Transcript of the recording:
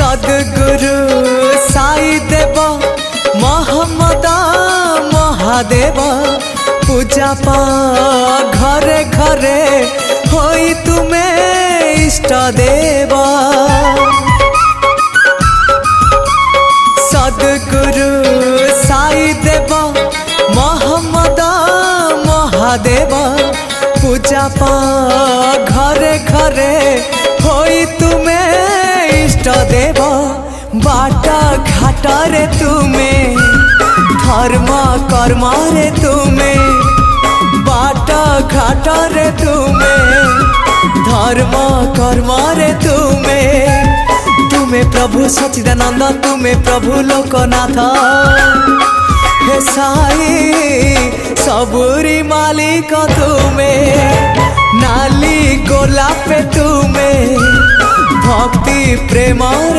सद्गुरु साई देव मोहम्मद महादेव पूजा पा घरे घरे होई तुमे इष्ट देव। सद्गुरु साई देव मोहम्मद महादेव पूजा पा घरे घरे होई तुमे इष्ट देव। बाटा घाटा रे तुमे धर्म कर्म रे तुमे बाटा घाटा रे तुमे धर्म कर्म रे तुमे। तुमे प्रभु सच्चिदानंद तुमे प्रभु लोकनाथ हे साई सबुरी मालिक तुमे नाली गोलाप तुमे भक्ति प्रेम।